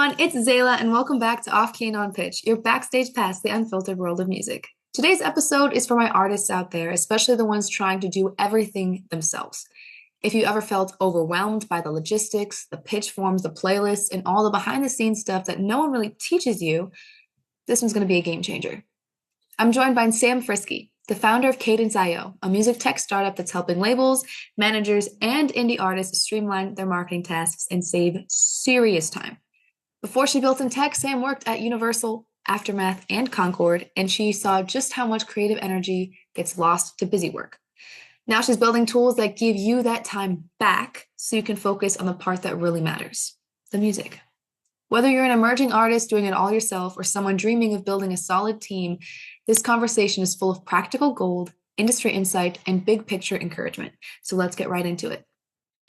everyone, it's Tzayla, and welcome back to Off Key and On Pitch, your backstage pass the unfiltered world of music. Today's episode is for my artists out there, especially the ones trying to do everything themselves. If you ever felt overwhelmed by the logistics, the pitch forms, the playlists, and all the behind the scenes stuff that no one really teaches you, this one's going to be a game changer. I'm joined by Sam Friske, the founder of Cadence I.O, a music tech startup that's helping labels, managers, and indie artists streamline their marketing tasks and save serious time. Before she built in tech, Sam worked at Universal, Aftermath, and Concord, and she saw just how much creative energy gets lost to busy work. Now she's building tools that give you that time back so you can focus on the part that really matters, the music. Whether you're an emerging artist doing it all yourself or someone dreaming of building a solid team, this conversation is full of practical gold, industry insight, and big picture encouragement. So let's get right into it.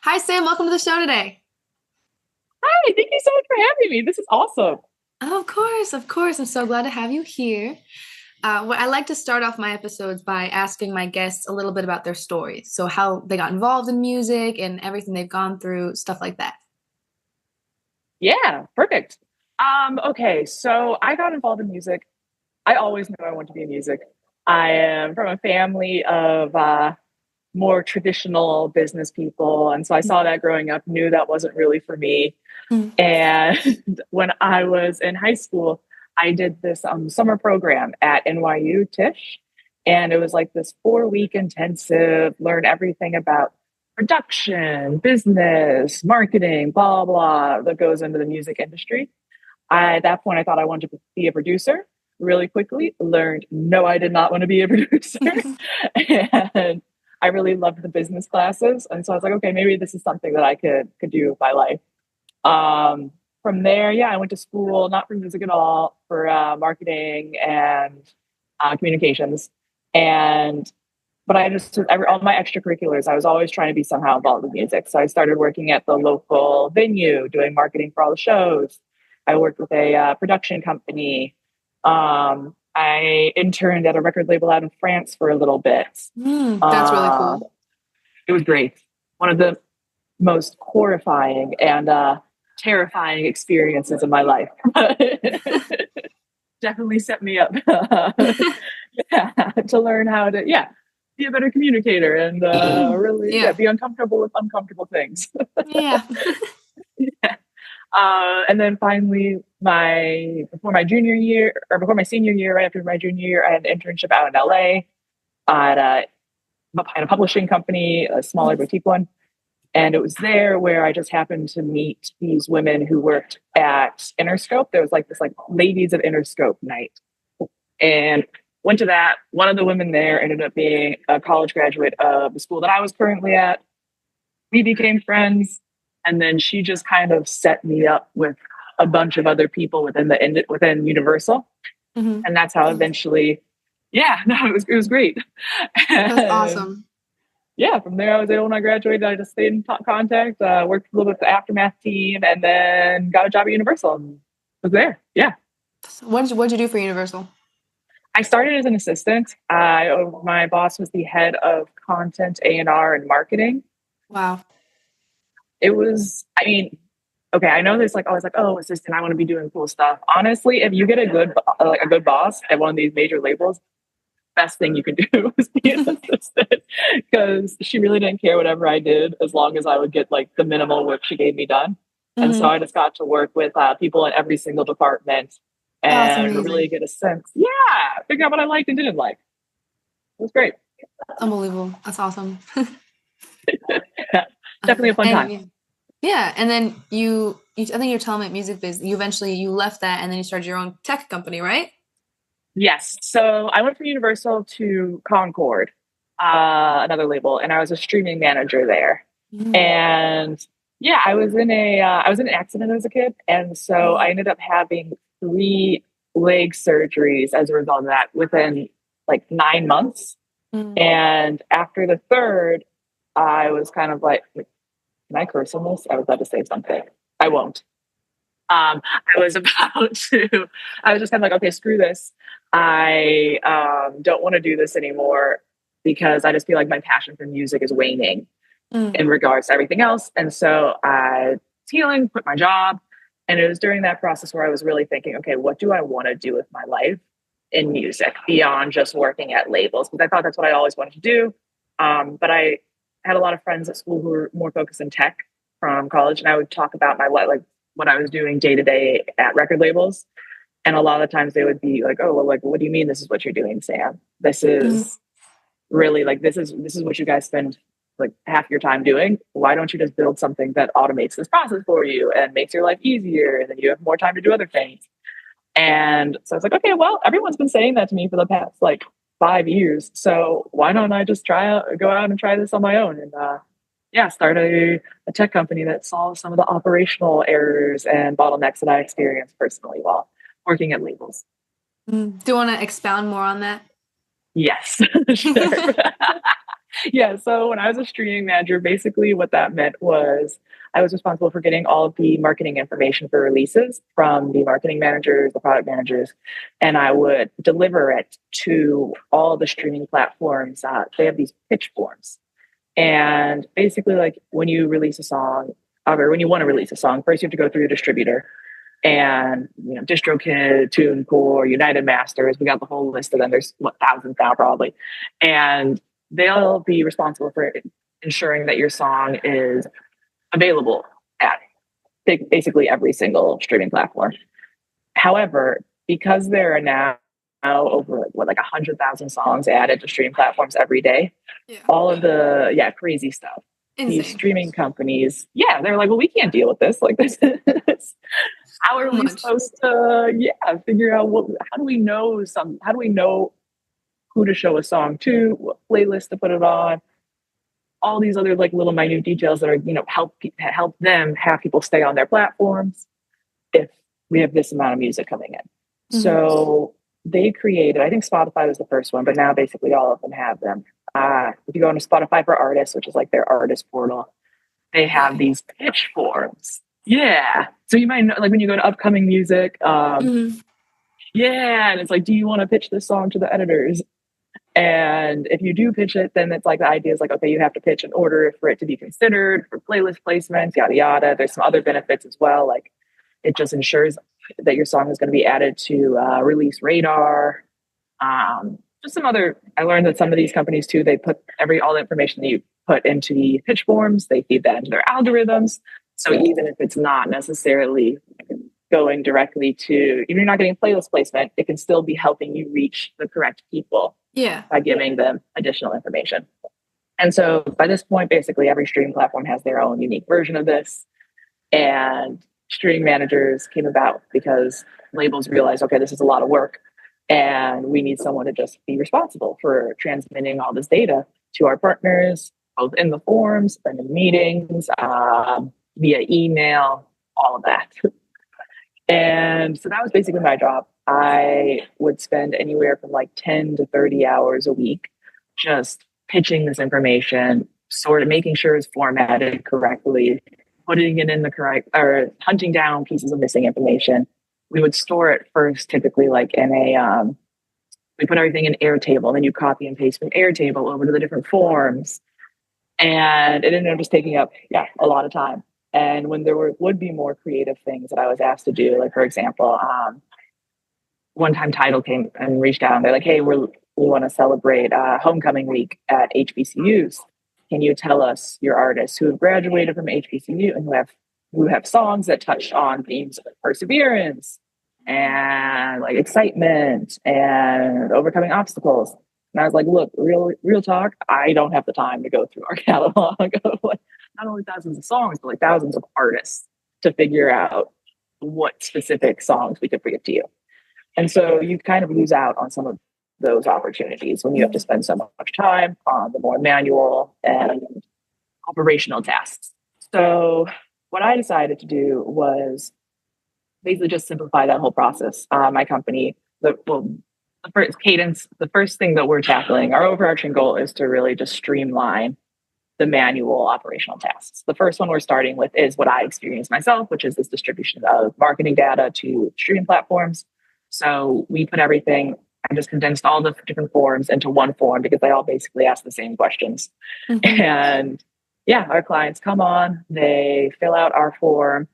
Hi, Sam. Welcome to the show today. Hi, thank you so much for having me. This is awesome. Of course. I'm so glad to have you here. I like to start off my episodes by asking my guests a little bit about their stories. So how they got involved in music and everything they've gone through, stuff like that. Yeah, perfect. Okay, so I got involved in music. I always knew I wanted to be in music. I am from a family of more traditional business people. And so I saw that growing up, knew that wasn't really for me. Mm. And when I was in high school, I did this summer program at NYU Tisch. And it was like this 4-week intensive, learn everything about production, business, marketing, blah, blah, that goes into the music industry. At that point, I thought I wanted to be a producer. Really quickly learned, no, I did not want to be a producer. And I really loved the business classes. And so I was like, okay, maybe this is something that I could do with my life. From there, yeah, I went to school, not for music at all, for marketing and communications. But all my extracurriculars, I was always trying to be somehow involved with music. So I started working at the local venue, doing marketing for all the shows. I worked with a production company. I interned at a record label out in France for a little bit. That's really cool. It was great. One of the most horrifying and terrifying experiences of my life. Definitely set me up to learn how to, be a better communicator and really be uncomfortable with uncomfortable things. Yeah. And then finally, before my senior year, right after my junior year, I had an internship out in LA at a publishing company, a smaller boutique one. And it was there where I just happened to meet these women who worked at Interscope. There was this ladies of Interscope night. And went to that. One of the women there ended up being a college graduate of the school that I was currently at. We became friends. And then she just kind of set me up with a bunch of other people within Universal. Mm-hmm. And that's how eventually, it was great. That's awesome. Yeah, from there I was able, when I graduated, I just stayed in contact, worked a little bit with the Aftermath team, and then got a job at Universal and was there. Yeah. So what'd you do for Universal? I started as an assistant. My boss was the head of content, A&R, and marketing. Wow. It was, okay, I know there's assistant, I want to be doing cool stuff. Honestly, if you get a good boss at one of these major labels, best thing you can do is be an assistant, because she really didn't care whatever I did as long as I would get the minimal work she gave me done. Mm-hmm. And so I just got to work with people in every single department and really get a sense, figure out what I liked and didn't like. It was great. Unbelievable. That's awesome. Definitely a fun time. Yeah, and then I think you're telling me at Music Biz, you left that and then you started your own tech company, right? Yes. So I went from Universal to Concord, another label, and I was a streaming manager there. Mm. And I was in an accident as a kid, and so I ended up having 3 leg surgeries as a result of that within 9 months. Mm. And after the 3rd, I was kind of like, can I curse on this? I was about to say something. I won't. I was just kind of like, okay, screw this. I don't want to do this anymore because I just feel like my passion for music is waning in regards to everything else. And so I was healing, quit my job, And it was during that process where I was really thinking, okay, what do I want to do with my life in music beyond just working at labels? Because I thought that's what I always wanted to do. But I had a lot of friends at school who were more focused in tech from college, and I would talk about my like what I was doing day to day at record labels. And a lot of the times they would be like, "Oh, well, like, what do you mean this is what you're doing, Sam? This Mm. is really like this is what you guys spend like half your time doing. Why don't you just build something that automates this process for you and makes your life easier, and then you have more time to do other things?" And so I was like, okay, well, everyone's been saying that to me for the past like 5 years. So why don't I just go out and try this on my own? And yeah, start a tech company that solves some of the operational errors and bottlenecks that I experienced personally while working at labels. Do you want to expound more on that? Yes, sure. Yeah, so when I was a streaming manager, basically what that meant was I was responsible for getting all of the marketing information for releases from the marketing managers, the product managers, and I would deliver it to all the streaming platforms. They have these pitch forms. And basically, like when you release a song, or when you want to release a song, first you have to go through a distributor. And DistroKid, TuneCore, United Masters, we got the whole list of them. There's thousands now probably. And they'll be responsible for ensuring that your song is available at basically every single streaming platform. However, because there are now over like 100,000 songs added to streaming platforms every day, Yeah. all of the crazy stuff. Insane. These streaming companies, they're like, well, we can't deal with this. Like this is how are we supposed to figure out how do we know who to show a song to, what playlist to put it on, all these other like little minute details that are help them have people stay on their platforms if we have this amount of music coming in. Mm-hmm. So they created, I think Spotify was the first one, but now basically all of them have them. If you go into Spotify for Artists, which is like their artist portal, they have these pitch forms. Yeah. So you might know, like when you go to upcoming music, and it's like, do you want to pitch this song to the editors? And if you do pitch it, then it's like the idea is like, okay, you have to pitch in order for it to be considered for playlist placements, yada, yada. There's some other benefits as well. Like it just ensures that your song is going to be added to release radar. Just some other, I learned that some of these companies too, they put all the information that you put into the pitch forms, they feed that into their algorithms. So even if it's not necessarily going directly to, if you're not getting playlist placement, it can still be helping you reach the correct people by giving them additional information. And so by this point, basically every streaming platform has their own unique version of this. And streaming managers came about because labels realized, okay, this is a lot of work. And we need someone to just be responsible for transmitting all this data to our partners, both in the forums and in meetings, via email, all of that. And so that was basically my job. I would spend anywhere from like 10 to 30 hours a week just pitching this information, sort of making sure it's formatted correctly, putting it in the correct, or hunting down pieces of missing information. We would store it first, typically like in we put everything in Airtable, and then you copy and paste from Airtable over to the different forms. And it ended up just taking up, a lot of time. And when there would be more creative things that I was asked to do, like, for example, one time Tidal came and reached out and they're like, hey, we want to celebrate homecoming week at HBCUs. Can you tell us your artists who have graduated from HBCU and who have songs that touch on themes of perseverance and like excitement and overcoming obstacles? And I was like, look, real talk, I don't have the time to go through our catalog of like not only thousands of songs, but like thousands of artists to figure out what specific songs we could bring to you. And so you kind of lose out on some of those opportunities when you have to spend so much time on the more manual and operational tasks. So what I decided to do was basically just simplify that whole process. My company, the first Cadence, the first thing that we're tackling, our overarching goal is to really just streamline the manual operational tasks. The first one we're starting with is what I experienced myself, which is this distribution of marketing data to streaming platforms. So we put everything, I just condensed all the different forms into one form because they all basically ask the same questions. Mm-hmm. And our clients come on, they fill out our form,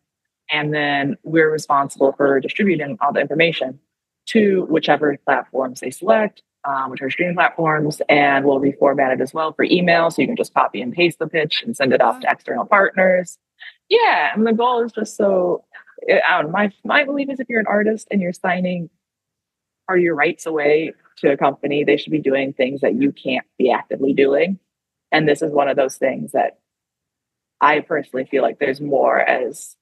And then we're responsible for distributing all the information to whichever platforms they select, which are streaming platforms, and we'll reformat it as well for email. So you can just copy and paste the pitch and send it off to external partners. Yeah. And the goal is just so, I don't know, my belief is if you're an artist and you're signing part of your rights away to a company, they should be doing things that you can't be actively doing. And this is one of those things that I personally feel like there's more as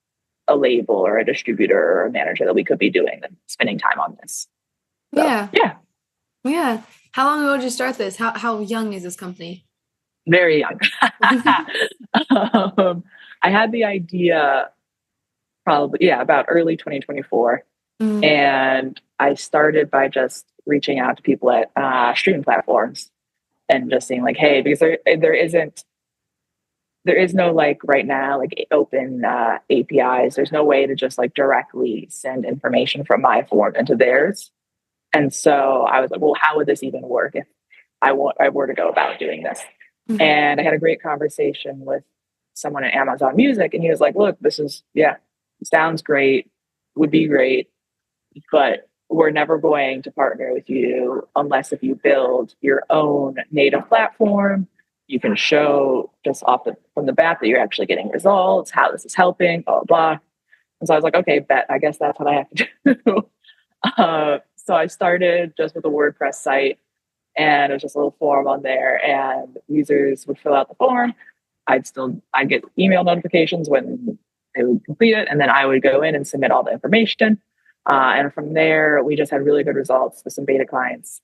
a label or a distributor or a manager that we could be doing than spending time on this. So, Yeah. yeah. Yeah. How long ago did you start this? How young is this company? Very young. I had the idea probably, about early 2024. Mm. And I started by just reaching out to people at streaming platforms and just saying like, hey, because there is no like right now like open APIs. There's no way to just like directly send information from my form into theirs. And so I was like, well, how would this even work if I were to go about doing this? Mm-hmm. And I had a great conversation with someone at Amazon Music, and he was like, look, sounds great, would be great, but we're never going to partner with you unless if you build your own native platform. You can show just from the bat that you're actually getting results, how this is helping, blah, blah, blah. And so I was like, okay, I guess that's what I have to do. So I started just with a WordPress site, and it was just a little form on there, and users would fill out the form. I'd get email notifications when they would complete it, and then I would go in and submit all the information. And from there, we just had really good results with some beta clients.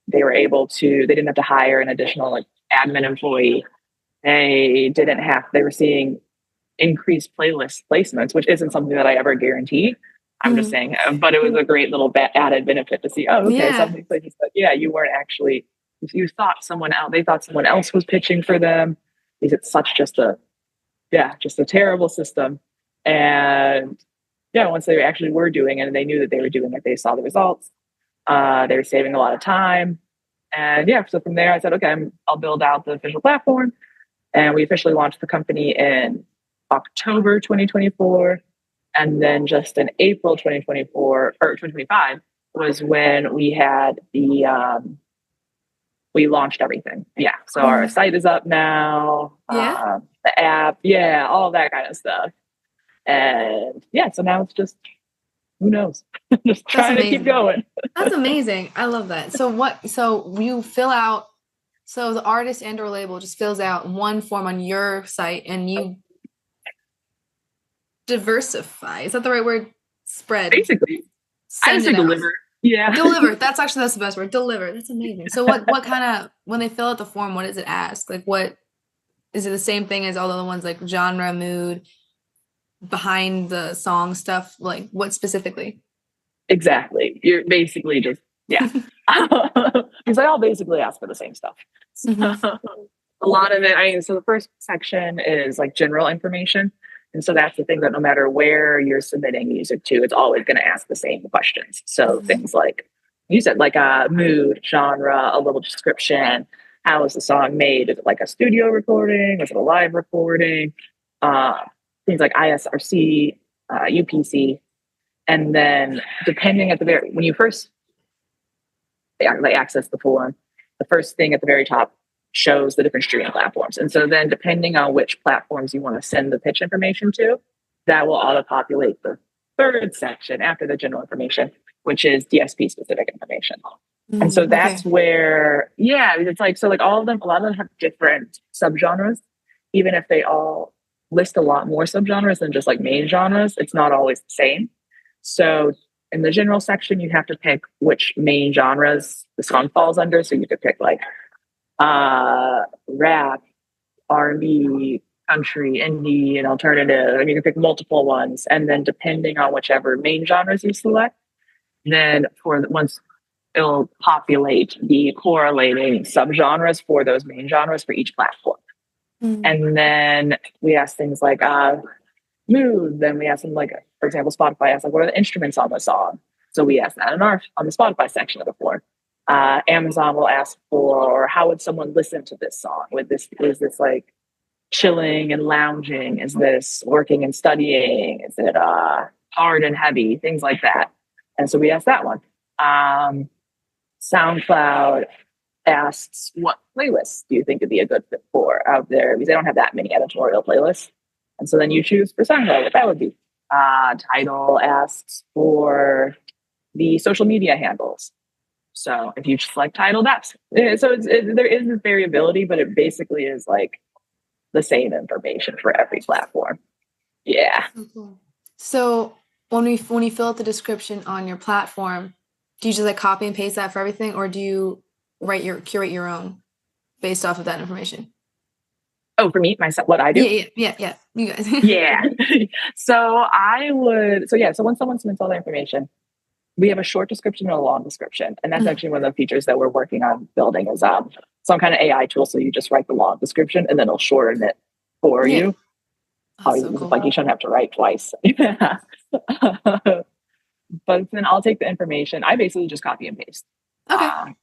They didn't have to hire an additional like admin employee. They were seeing increased playlist placements, which isn't something that I ever guarantee. I'm just saying, but it was a great little added benefit to see, oh, okay, some of these places, but you weren't actually, you thought they thought someone else was pitching for them. Because it's such just a terrible system. And once they actually were doing it and they knew that they were doing it, they saw the results. They were saving a lot of time. And so from there I said, okay, I'll build out the official platform. And we officially launched the company in October 2024. And then just in April 2024 or 2025 was when we had we launched everything. Yeah. So our site is up now. Yeah. The app. Yeah. All of that kind of stuff. And so now it's just, who knows? Just trying to keep going. That's amazing. I love that. So you fill out, so the artist and or label just fills out one form on your site and you diversify. Is that the right word? Spread. Basically. I would say deliver. Yeah. Deliver. That's the best word. Deliver. That's amazing. So what kind of, when they fill out the form, what does it ask? Like what, is it the same thing as all the other ones like genre, mood, behind the song stuff? Like what specifically? Exactly. You're basically just, because I all basically ask for the same stuff. Mm-hmm. A lot of it, so the first section is like general information. And so that's the thing that no matter where you're submitting music to, it's always going to ask the same questions. So things like you said, like a mood, genre, a little description. How is the song made? Is it like a studio recording? Is it a live recording? Things like ISRC, UPC. And then depending when you first they access the form, the first thing at the very top shows the different streaming platforms. And so then depending on which platforms you want to send the pitch information to, that will auto-populate the third section after the general information, which is DSP specific information. And so that's where, it's like, so like a lot of them have different subgenres, even if they all list a lot more subgenres than just like main genres, it's not always the same. So in the general section, you have to pick which main genres the song falls under. So you could pick like rap, R&B, country, indie, and alternative. And you can pick multiple ones. And then depending on whichever main genres you select, then once it'll populate the correlating subgenres for those main genres for each platform. And then we ask things like mood. Then we ask them like, for example, Spotify asks like, what are the instruments on the song? So we ask that on the Spotify section of the form. Amazon will ask for, how would someone listen to this song? Is this like chilling and lounging? Is this working and studying? Is it hard and heavy? Things like that. And so we asked that one. SoundCloud asks, what playlists do you think would be a good fit for out there? Because they don't have that many editorial playlists. And so then you choose for SoundCloud what that would be. Title asks for the social media handles. So if you select title, there is this variability, but it basically is like the same information for every platform. Yeah. So when you fill out the description on your platform, do you just like copy and paste that for everything, or do you curate your own based off of that information? Oh, for me, myself, what I do? Yeah. You guys. Yeah. So once someone submits all their information, we have a short description and a long description. And that's actually one of the features that we're working on building is some kind of AI tool. So you just write the long description and then it'll shorten it for you. So cool. Like you shouldn't have to write twice. Yeah. But then I'll take the information. I basically just copy and paste. Okay.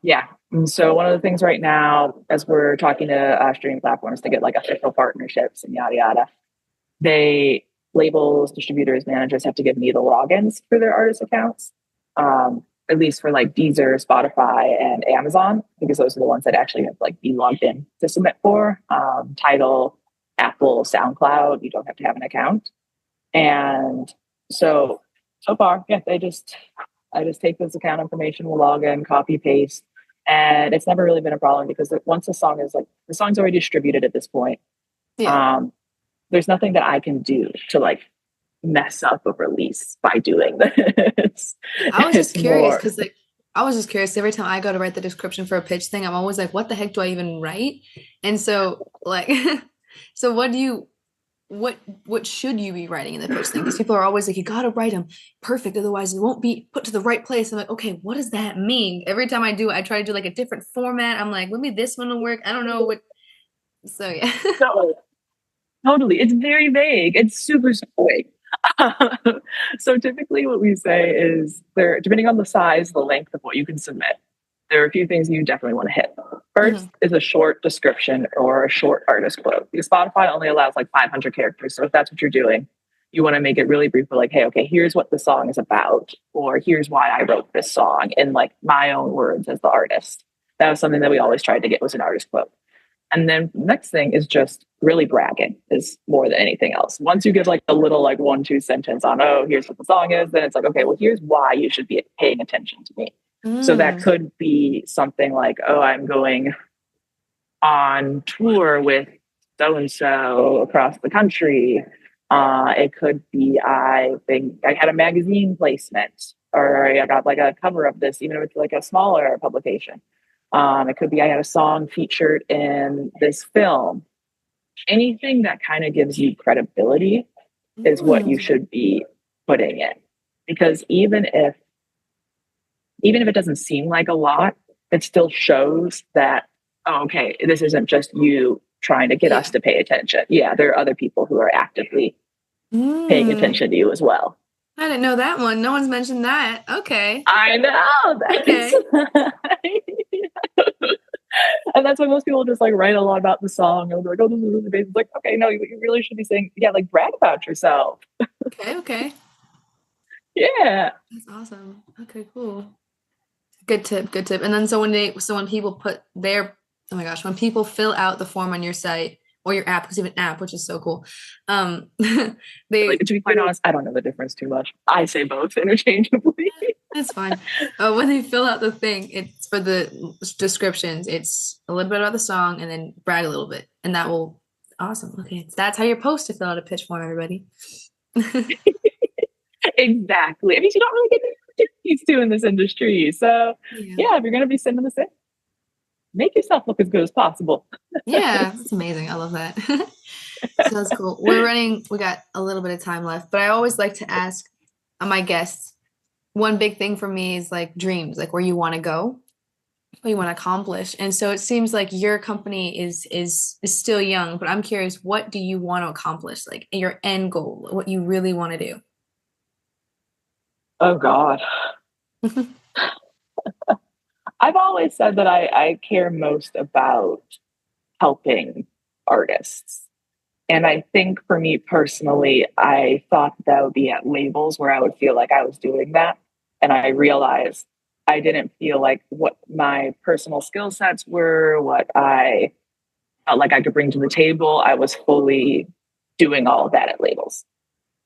Yeah. And so one of the things right now, as we're talking to streaming platforms to get like official partnerships and yada, yada, labels, distributors, managers have to give me the logins for their artist accounts, at least for like Deezer, Spotify, and Amazon, because those are the ones that actually have like be logged in to submit for. Tidal, Apple, SoundCloud, you don't have to have an account. And so far, yeah, I just take this account information, we'll log in, copy, paste. And it's never really been a problem because once the song's already distributed at this point. Yeah. There's nothing that I can do to like mess up a release by doing this. I was just curious because every time I go to write the description for a pitch thing, I'm always like, what the heck do I even write? And so like, so what should you be writing in the pitch thing? Because people are always like, you got to write them perfect. Otherwise it won't be put to the right place. I'm like, okay, what does that mean? Every time I do it, I try to do like a different format. I'm like, maybe this one will work. I don't know what. So yeah. Totally. It's very vague. It's super, super vague. So typically what we say is depending on the size, the length of what you can submit, there are a few things you definitely want to hit. First is a short description or a short artist quote. Because Spotify only allows like 500 characters. So if that's what you're doing, you want to make it really brief. Like, hey, okay, here's what the song is about, or here's why I wrote this song in like my own words as the artist. That was something that we always tried to get was an artist quote. And then the next thing is just really bragging is more than anything else. Once you give like a little like 1-2 sentence on, oh, here's what the song is, then it's like, okay, well, here's why you should be paying attention to me. So that could be something like, oh, I'm going on tour with so-and-so across the country. It could be, I think I had a magazine placement or I got like a cover of this, even if it's like a smaller publication. It could be I had a song featured in this film. Anything that kind of gives you credibility is what you should be putting in. Because even if it doesn't seem like a lot, it still shows that, oh, okay, this isn't just you trying to get us to pay attention. Yeah, there are other people who are actively paying attention to you as well. I didn't know that one. No one's mentioned that. Okay. I know. Okay. And that's why most people just like write a lot about the song and they're like, oh, this is really basic. It's like, okay, no, you really should be saying, yeah, like brag about yourself. Okay. Yeah. That's awesome. Okay, cool. Good tip. And then so when people put when people fill out the form on your site or your app, because you have an app, which is so cool. To be quite honest, I don't know the difference too much. I say both interchangeably. That's fine. When they fill out the thing, it's for the descriptions. It's a little bit about the song and then brag a little bit. And that will, awesome. Okay. That's how you're supposed to fill out a pitch form, everybody. Exactly. I mean, you don't really get used to in this industry. So yeah, if you're going to be sending this in, make yourself look as good as possible. Yeah, that's amazing. I love that. So that's cool. We got a little bit of time left, but I always like to ask my guests, one big thing for me is like dreams, like where you want to go, what you want to accomplish. And so it seems like your company is still young, but I'm curious, what do you want to accomplish? Like your end goal, what you really want to do? Oh God. I've always said that I care most about helping artists. And I think for me personally, I thought that would be at labels where I would feel like I was doing that. And I realized I didn't feel like what my personal skill sets were, what I felt like I could bring to the table. I was fully doing all of that at labels.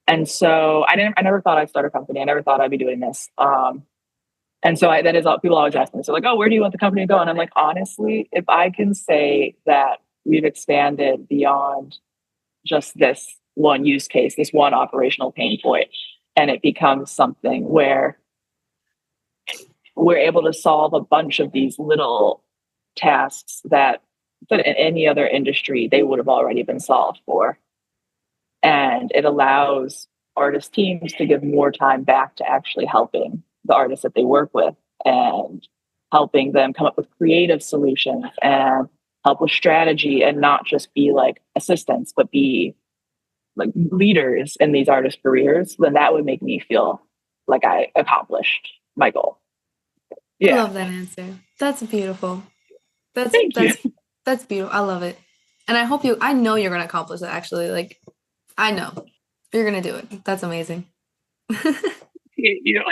And so I never thought I'd start a company. I never thought I'd be doing this. And so that is all people always ask me. So like, oh, where do you want the company to go? And I'm like, honestly, if I can say that we've expanded beyond just this one use case, this one operational pain point, and it becomes something where we're able to solve a bunch of these little tasks that in any other industry they would have already been solved for. And it allows artist teams to give more time back to actually helping the artists that they work with and helping them come up with creative solutions and help with strategy and not just be like assistants, but be like leaders in these artist careers, then that would make me feel like I accomplished my goal. I Yeah. love that answer. That's beautiful. That's Thank you. that's that's beautiful. I love it. And I know you're gonna accomplish it actually. Like I know. You're gonna do it. That's amazing. You.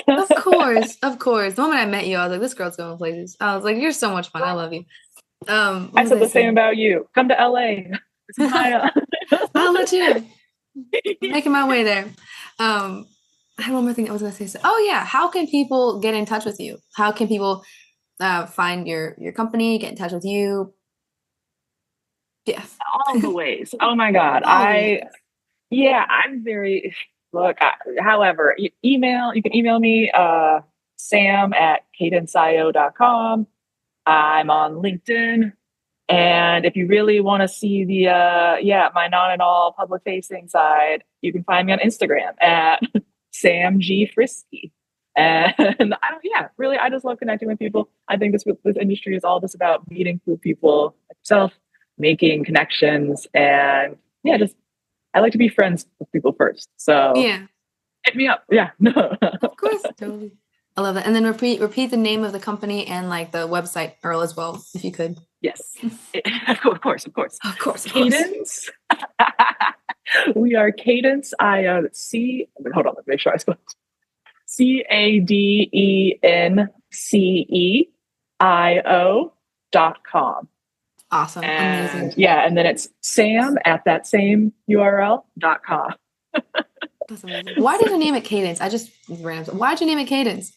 Of course, of course. The moment I met you, I was like, this girl's going places. I was like, you're so much fun. I love you. What I was said I the same saying? about you. Come to LA. It's my I'll let you know. I'm making my way there. I had one more thing I was gonna say. Oh yeah, how can people get in touch with you? How can people find your company, get in touch with you? Yeah. all the ways. Oh my God. All the ways. I'm very, look, however, you can email me, Sam at cadenceio.com. I'm on LinkedIn. And if you really want to see my non and all public facing side, you can find me on Instagram at Sam G Friske. And really, I just love connecting with people. I think this industry is all just about meeting cool people like yourself, making connections, and just I like to be friends with people first. So Yeah. hit me up. Yeah, no, Of course, totally. I love that. And then repeat the name of the company and like the website, Earl, as well, if you could. yes, of course, Of course, of course. Cadence. We are Cadence I.O. Hold on, let me make sure I spelled CADENCEIO.com. Awesome. And Amazing. and then it's Sam at that same URL.com. That's amazing. Why did you name it Cadence? I just random. Why did you name it Cadence?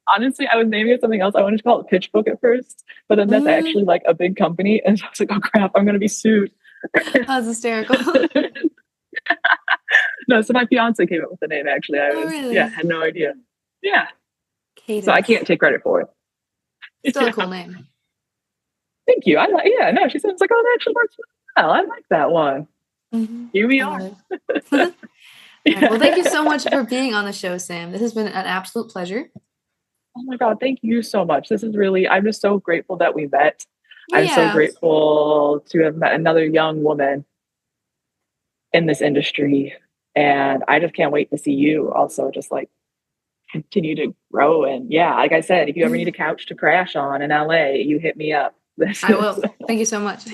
Honestly, I was naming it something else. I wanted to call it Pitchbook at first, but then that's actually like a big company. And so I was like, oh crap, I'm going to be sued. That's hysterical. No, so my fiance came up with the name actually. Really? Had no idea. Yeah. Cadence. So I can't take credit for it. Still a cool name. Thank you. She sounds like, oh, that actually works well. I like that one. Mm-hmm. Here we are. Right, well, thank you so much for being on the show, Sam. This has been an absolute pleasure. Oh my God, thank you so much. This is really, I'm just so grateful that we met. Yeah. I'm so grateful to have met another young woman in this industry. And I just can't wait to see you also just like continue to grow. And like I said, if you ever need a couch to crash on in LA, you hit me up. I will. Thank you so much.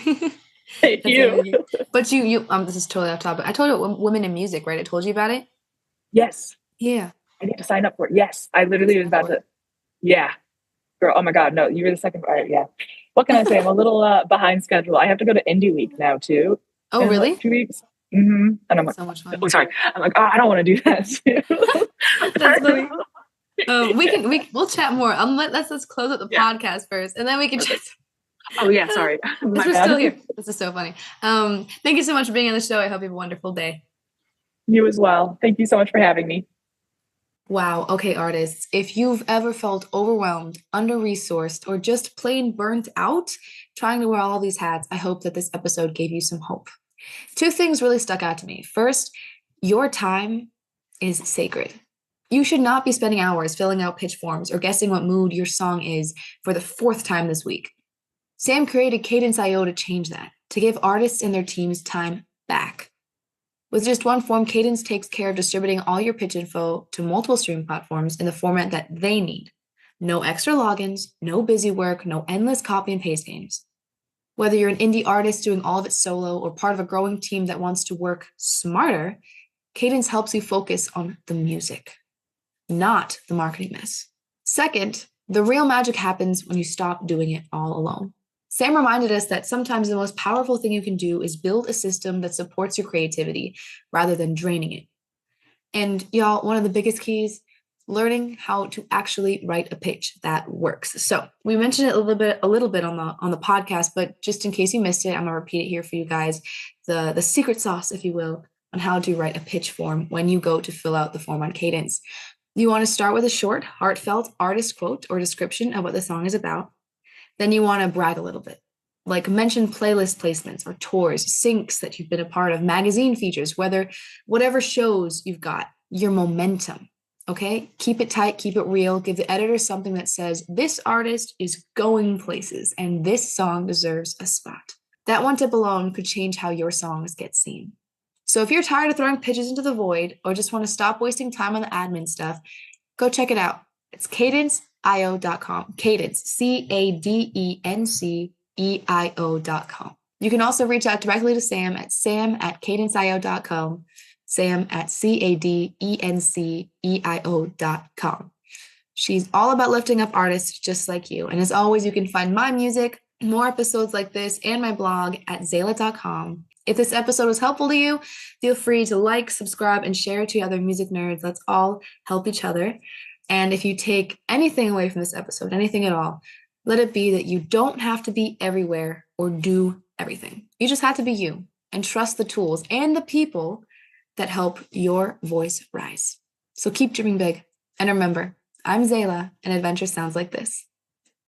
Thank you. But you this is totally off topic. I told you women in music, right? I told you about it. Yes. Yeah. I need to sign up for it. Yes. I literally was about to. Yeah. Girl, oh my God. No, you were the second. Yeah. What can I say? I'm a little behind schedule. I have to go to Indie Week now too. Oh, really? Like 2 weeks. Mm-hmm. And I'm like, so much fun. Oh, sorry. I'm like, I don't want to do that too. That's funny. We'll chat more. Let's close up the podcast first, and then we can chat. Oh yeah, sorry. We're still here. This is so funny. Thank you so much for being on the show. I hope you have a wonderful day. You as well. Thank you so much for having me. Wow. Okay, artists, if you've ever felt overwhelmed, under-resourced, or just plain burnt out trying to wear all these hats, I hope that this episode gave you some hope. 2 things really stuck out to me. First, your time is sacred. You should not be spending hours filling out pitch forms or guessing what mood your song is for the 4th time this week. Sam created Cadence I.O to change that, to give artists and their teams time back. With just one form, Cadence takes care of distributing all your pitch info to multiple streaming platforms in the format that they need. No extra logins, no busy work, no endless copy and paste games. Whether you're an indie artist doing all of it solo or part of a growing team that wants to work smarter, Cadence helps you focus on the music, not the marketing mess. Second, the real magic happens when you stop doing it all alone. Sam reminded us that sometimes the most powerful thing you can do is build a system that supports your creativity rather than draining it. And y'all, one of the biggest keys, learning how to actually write a pitch that works. So we mentioned it a little bit on the podcast, but just in case you missed it, I'm gonna repeat it here for you guys. The secret sauce, if you will, on how to write a pitch form when you go to fill out the form on Cadence. You want to start with a short, heartfelt artist quote or description of what the song is about. Then you want to brag a little bit, like mention playlist placements or tours, syncs that you've been a part of, magazine features, whatever shows you've got, your momentum. Okay, keep it tight, keep it real. Give the editor something that says this artist is going places and this song deserves a spot. That one tip alone could change how your songs get seen. So if you're tired of throwing pitches into the void or just want to stop wasting time on the admin stuff, go check it out. It's CadenceIO.com. Cadence, CadenceEIO.com. You can also reach out directly to Sam at sam@cadenceio.com, sam@cadenceio.com. She's all about lifting up artists just like you. And as always, you can find my music, more episodes like this, and my blog at Tzayla.com. If this episode was helpful to you, feel free to like, subscribe, and share it to other music nerds. Let's all help each other. And if you take anything away from this episode, anything at all, let it be that you don't have to be everywhere or do everything. You just have to be you and trust the tools and the people that help your voice rise. So keep dreaming big. And remember, I'm Tzayla, and adventure sounds like this.